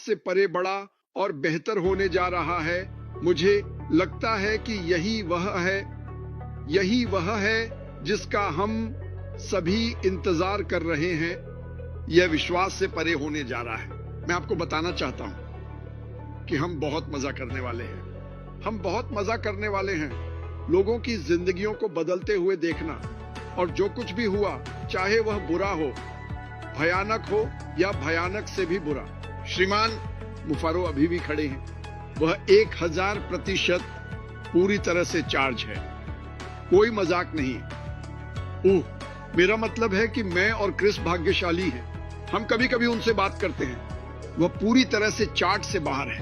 से परे बड़ा और बेहतर होने जा रहा है। मुझे लगता है कि यही वह है जिसका हम सभी इंतजार कर रहे हैं। यह विश्वास से परे होने जा रहा है। मैं आपको बताना चाहता हूं कि हम बहुत मजा करने वाले हैं। हम बहुत मजा करने वाले हैं। लोगों की जिंदगियों को बदलते हुए देखना, और जो कुछ भी हुआ, चाहे वह बुरा हो, भयानक हो या भयानक से भी बुरा। श्रीमान मुफारो अभी भी खड़े हैं। वह 1000% पूरी तरह से चार्ज है। कोई मजाक नहीं। मेरा मतलब है कि मैं और क्रिस भाग्यशाली हैं। हम कभी कभी उनसे बात करते हैं। वह पूरी तरह से चार्ट से बाहर है,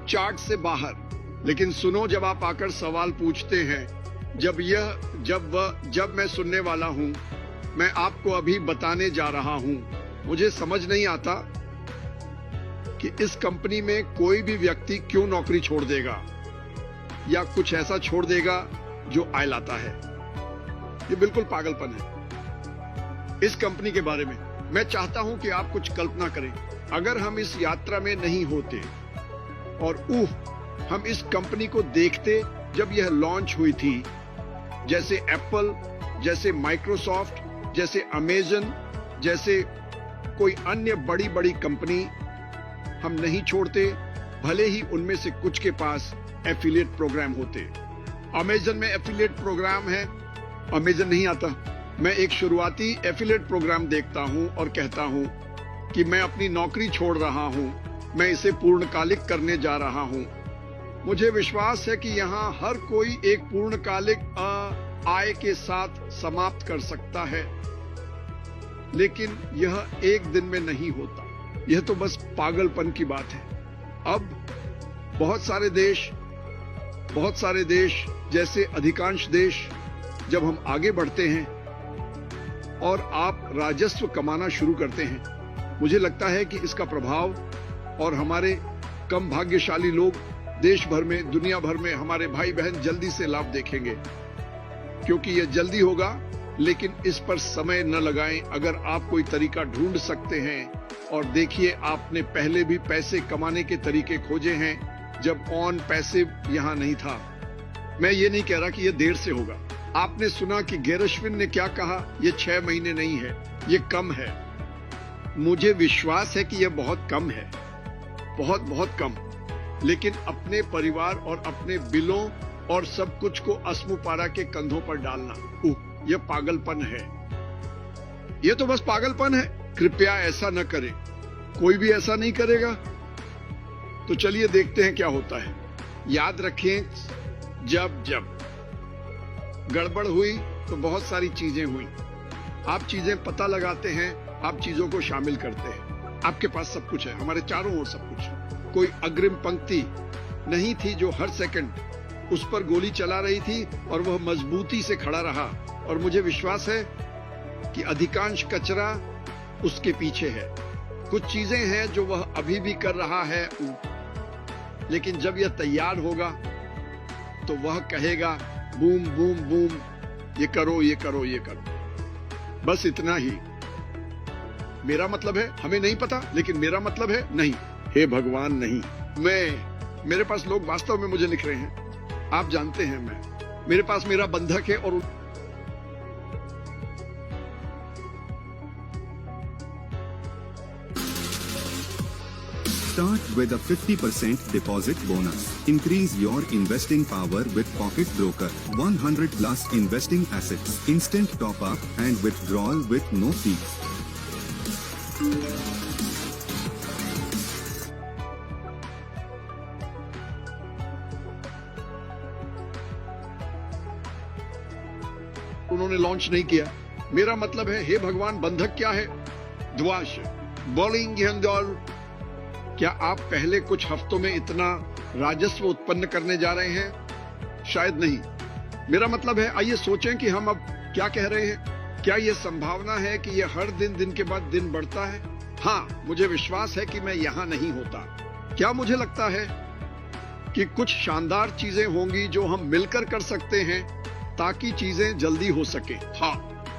चार्ट से बाहर। लेकिन सुनो, जब आप आकर सवाल पूछते हैं, जब मैं सुनने वाला हूं, मैं आपको अभी बताने जा रहा हूं। मुझे समझ नहीं आता कि इस कंपनी में कोई भी व्यक्ति क्यों नौकरी छोड़ देगा या कुछ ऐसा छोड़ देगा जो आय लाता है। ये बिल्कुल पागलपन है। इस कंपनी के बारे में मैं चाहता हूं कि आप कुछ कल्पना करें। अगर हम इस यात्रा में नहीं होते और हम इस कंपनी को देखते जब यह लॉन्च हुई थी, जैसे एप्पल, जैसे माइक्रोसॉफ्ट, जैसे अमेजन, जैसे कोई अन्य बड़ी बड़ी कंपनी, हम नहीं छोड़ते, भले ही उनमें से कुछ के पास एफिलिएट प्रोग्राम होते। अमेजन में एफिलिएट प्रोग्राम है, अमेजन नहीं आता। मैं एक शुरुआती एफिलिएट प्रोग्राम देखता हूं और कहता हूं कि मैं अपनी नौकरी छोड़ रहा हूं, मैं इसे पूर्णकालिक करने जा रहा हूं। मुझे विश्वास है कि यहां हर कोई एक पूर्णकालिक आय के साथ समाप्त कर सकता है, लेकिन यह एक दिन में नहीं होता। यह तो बस पागलपन की बात है। अब बहुत सारे देश जैसे अधिकांश देश, जब हम आगे बढ़ते हैं और आप राजस्व कमाना शुरू करते हैं, मुझे लगता है कि इसका प्रभाव और हमारे कम भाग्यशाली लोग देश भर में, दुनिया भर में, हमारे भाई बहन जल्दी से लाभ देखेंगे, क्योंकि यह जल्दी होगा। लेकिन इस पर समय न लगाएं। अगर आप कोई तरीका ढूंढ सकते हैं, और देखिए, आपने पहले भी पैसे कमाने के तरीके खोजे हैं जब ऑन पैसिव यहां नहीं था। मैं ये नहीं कह रहा कि यह देर से होगा। आपने सुना कि गेरशविन ने क्या कहा, यह 6 महीने नहीं है, यह कम है। मुझे विश्वास है कि यह बहुत कम है, बहुत बहुत कम। लेकिन अपने परिवार और अपने बिलों और सब कुछ को अस्मुपारा के कंधों पर डालना, यह पागलपन है। यह तो बस पागलपन है। कृपया ऐसा न करें। कोई भी ऐसा नहीं करेगा। तो चलिए देखते हैं क्या होता है। याद रखें, जब गड़बड़ हुई तो बहुत सारी चीजें हुई। आप चीजें पता लगाते हैं, आप चीजों को शामिल करते हैं। आपके पास सब कुछ है, हमारे चारों ओर सब कुछ है। कोई अग्रिम पंक्ति नहीं थी जो हर सेकंड उस पर गोली चला रही थी, और वह मजबूती से खड़ा रहा। और मुझे विश्वास है कि अधिकांश कचरा उसके पीछे है। कुछ चीजें हैं जो वह अभी भी कर रहा है, लेकिन जब यह तैयार होगा तो वह कहेगा, बूम बूम बूम, ये करो, ये करो, ये करो। बस इतना ही। मेरा मतलब है, हमें नहीं पता, लेकिन मेरा मतलब है नहीं। हे भगवान, नहीं। मेरे पास लोग वास्तव में मुझे लिख रहे हैं। आप जानते हैं, मेरे पास मेरा बंधक है, और Start with a 50% deposit bonus. Increase your investing power with Pocket Broker. 100 plus investing assets. Instant top up and withdrawal with no fees. उन्होंने लॉन्च नहीं किया। मेरा मतलब है, हे भगवान, बंधक क्या है? द्वाश, बॉलिंग हैंडल। क्या आप पहले कुछ हफ्तों में इतना राजस्व उत्पन्न करने जा रहे हैं? शायद नहीं। मेरा मतलब है, आइए सोचें कि हम अब क्या कह रहे हैं। क्या यह संभावना है कि यह हर दिन के बाद दिन बढ़ता है? हाँ, मुझे विश्वास है कि मैं यहां नहीं होता। क्या मुझे लगता है कि कुछ शानदार चीजें होंगी जो हम मिलकर कर सकते हैं ताकि चीजें जल्दी हो सके? हाँ,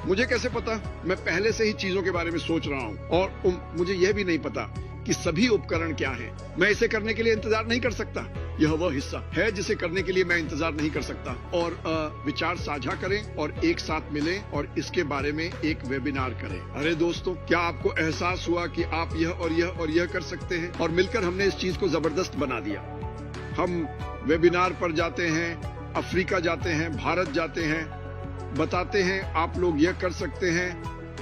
मुझे कैसे पता? मैं पहले से ही चीजों के बारे में सोच रहा हूं, और मुझे यह भी नहीं पता कि सभी उपकरण क्या हैं। मैं इसे करने के लिए इंतजार नहीं कर सकता। यह वह हिस्सा है जिसे करने के लिए मैं इंतजार नहीं कर सकता। और विचार साझा करें और एक साथ मिलें और इसके बारे में एक वेबिनार करें। अरे दोस्तों, क्या आपको एहसास हुआ कि आप यह और यह और यह कर सकते हैं? और मिलकर हमने इस चीज को जबरदस्त बना दिया। हम वेबिनार पर जाते हैं, अफ्रीका जाते हैं, भारत जाते हैं, बताते हैं आप लोग यह कर सकते हैं,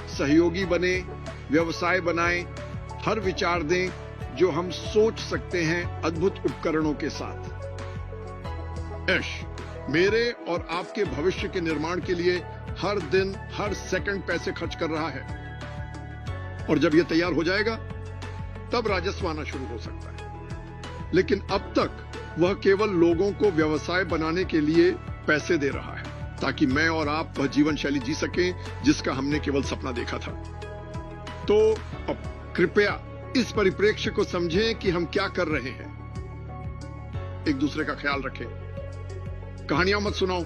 सहयोगी बने, व्यवसाय बनाएं, हर विचार दें जो हम सोच सकते हैं अद्भुत उपकरणों के साथ। यश मेरे और आपके भविष्य के निर्माण के लिए हर दिन हर सेकंड पैसे खर्च कर रहा है, और जब यह तैयार हो जाएगा तब राजस्व आना शुरू हो सकता है। लेकिन अब तक वह केवल लोगों को व्यवसाय बनाने के लिए पैसे दे रहा है, ताकि मैं और आप वह जीवन शैली जी सकें जिसका हमने केवल सपना देखा था। तो अब कृपया इस परिप्रेक्ष्य को समझें कि हम क्या कर रहे हैं। एक दूसरे का ख्याल रखें, कहानियां मत सुनाओ,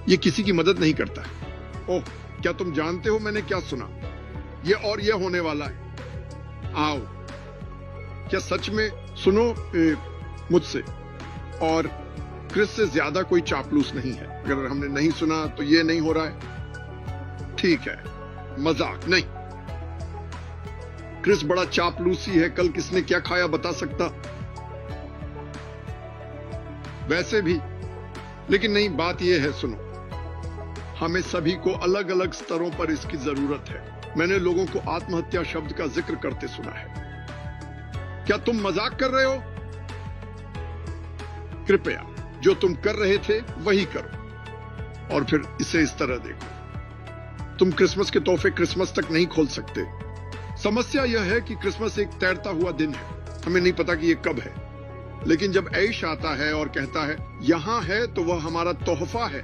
ये किसी की मदद नहीं करता है। ओह, क्या तुम जानते हो मैंने क्या सुना? ये और ये होने वाला है। आओ, क्या सच में? सुनो मुझसे। और क्रिस से ज्यादा कोई चापलूस नहीं है। अगर हमने नहीं सुना तो ये नहीं हो रहा है, ठीक है, मजाक नहीं। क्रिस बड़ा चापलूसी है। कल किसने क्या खाया बता सकता? वैसे भी, लेकिन नहीं, बात यह है, सुनो, हमें सभी को अलग अलग स्तरों पर इसकी जरूरत है। मैंने लोगों को आत्महत्या शब्द का जिक्र करते सुना है। क्या तुम मजाक कर रहे हो? कृपया जो तुम कर रहे थे वही करो, और फिर इसे इस तरह देखो। तुम क्रिसमस के तोहफे क्रिसमस तक नहीं खोल सकते। समस्या यह है कि क्रिसमस एक तैरता हुआ दिन है। हमें नहीं पता कि यह कब है, लेकिन जब ऐश आता है और कहता है यहां है, तो वह हमारा तोहफा है।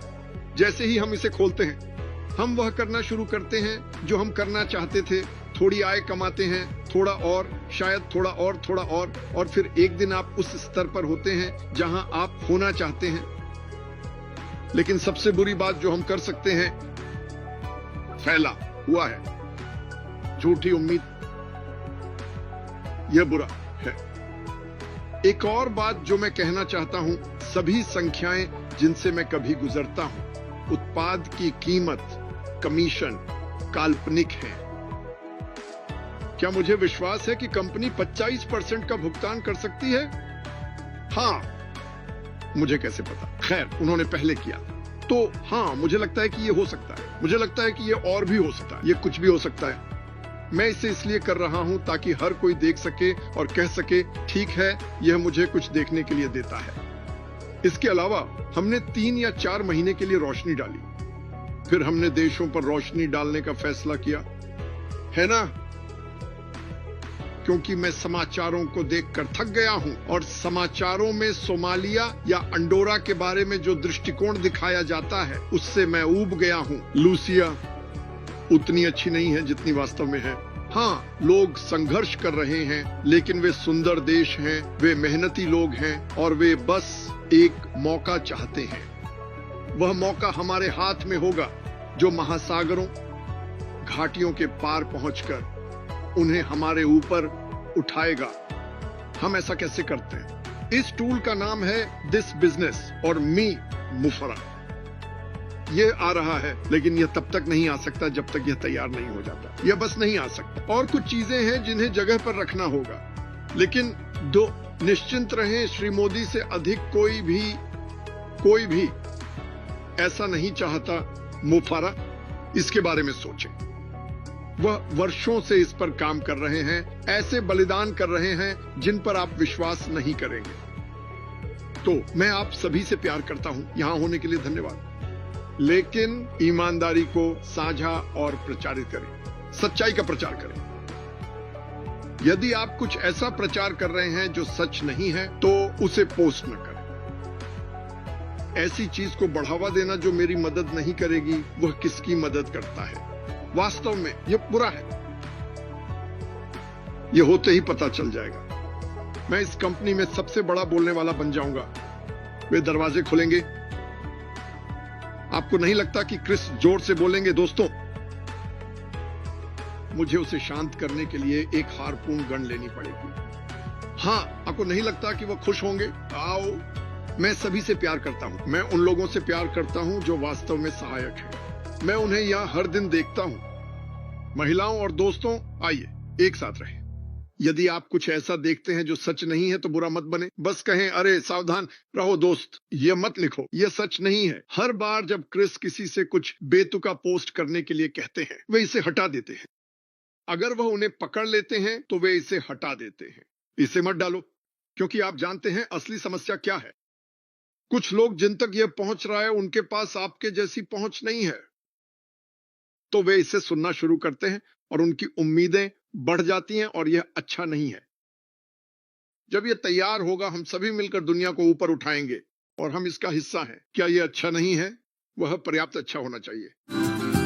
जैसे ही हम इसे खोलते हैं, हम वह करना शुरू करते हैं जो हम करना चाहते थे। थोड़ी आय कमाते हैं, थोड़ा और, शायद थोड़ा और फिर एक दिन आप उस स्तर पर होते हैं जहां आप होना चाहते हैं। लेकिन सबसे बुरी बात जो हम कर सकते हैं, फैला हुआ है झूठी उम्मीद। यह बुरा है। एक और बात जो मैं कहना चाहता हूं, सभी संख्याएं जिनसे मैं कभी गुजरता हूं, उत्पाद की कीमत, कमीशन काल्पनिक है। क्या मुझे विश्वास है कि कंपनी 25% का भुगतान कर सकती है? हां, मुझे कैसे पता? खैर, उन्होंने पहले किया, तो हां, मुझे लगता है कि यह हो सकता है। मुझे लगता है कि यह और भी हो सकता है, यह कुछ भी हो सकता है। मैं इसे इसलिए कर रहा हूं ताकि हर कोई देख सके और कह सके, ठीक है, यह मुझे कुछ देखने के लिए देता है। इसके अलावा हमने 3 या 4 महीने के लिए रोशनी डाली, फिर हमने देशों पर रोशनी डालने का फैसला किया, है ना? क्योंकि मैं समाचारों को देखकर थक गया हूं, और समाचारों में सोमालिया या अंडोरा के बारे में जो दृष्टिकोण दिखाया जाता है, उससे मैं ऊब गया हूं। लूसिया उतनी अच्छी नहीं है जितनी वास्तव में है। हाँ, लोग संघर्ष कर रहे हैं, लेकिन वे सुंदर देश हैं, वे मेहनती लोग हैं, और वे बस एक मौका चाहते हैं। वह मौका हमारे हाथ में होगा, जो महासागरों, घाटियों के पार पहुंचकर उन्हें हमारे ऊपर उठाएगा। हम ऐसा कैसे करते हैं? इस टूल का नाम है दिस बिजनेस, और मी मुफरा। यह आ रहा है, लेकिन यह तब तक नहीं आ सकता जब तक यह तैयार नहीं हो जाता। यह बस नहीं आ सकता। और कुछ चीजें हैं जिन्हें जगह पर रखना होगा। लेकिन दो निश्चिंत रहें, श्री मोदी से अधिक कोई भी ऐसा नहीं चाहता। मुफारा, इसके बारे में सोचें। वह वर्षों से इस पर काम कर रहे हैं, ऐसे बलिदान कर रहे हैं जिन पर आप विश्वास नहीं करेंगे। तो मैं आप सभी से प्यार करता हूं। यहां होने के लिए धन्यवाद। लेकिन ईमानदारी को साझा और प्रचारित करें, सच्चाई का प्रचार करें। यदि आप कुछ ऐसा प्रचार कर रहे हैं जो सच नहीं है, तो उसे पोस्ट न करें। ऐसी चीज को बढ़ावा देना जो मेरी मदद नहीं करेगी, वह किसकी मदद करता है? वास्तव में यह बुरा है। यह होते ही पता चल जाएगा। मैं इस कंपनी में सबसे बड़ा बोलने वाला बन जाऊंगा। वे दरवाजे खुलेंगे। आपको नहीं लगता कि क्रिस जोर से बोलेंगे? दोस्तों, मुझे उसे शांत करने के लिए एक हारपून गन लेनी पड़ेगी। हाँ, आपको नहीं लगता कि वो खुश होंगे? आओ, मैं सभी से प्यार करता हूँ। मैं उन लोगों से प्यार करता हूँ जो वास्तव में सहायक हैं। मैं उन्हें यहाँ हर दिन देखता हूँ। महिलाओं और दोस्तों, आइए एक साथ रहें। यदि आप कुछ ऐसा देखते हैं जो सच नहीं है तो बुरा मत बने। बस कहें, अरे सावधान रहो दोस्त, ये मत लिखो, ये सच नहीं है। हर बार जब क्रिस किसी से कुछ बेतुका पोस्ट करने के लिए कहते हैं, वे इसे हटा देते हैं। अगर वह उन्हें पकड़ लेते हैं तो वे इसे हटा देते हैं। इसे मत डालो, क्योंकि आप जानते हैं असली समस्या क्या है। कुछ लोग जिन तक यह पहुंच रहा है उनके पास आपके जैसी पहुंच नहीं है, तो वे इसे सुनना शुरू करते हैं और उनकी उम्मीदें बढ़ जाती हैं और यह अच्छा नहीं है। जब यह तैयार होगा हम सभी मिलकर दुनिया को ऊपर उठाएंगे और हम इसका हिस्सा हैं। क्या यह अच्छा नहीं है? वह पर्याप्त अच्छा होना चाहिए।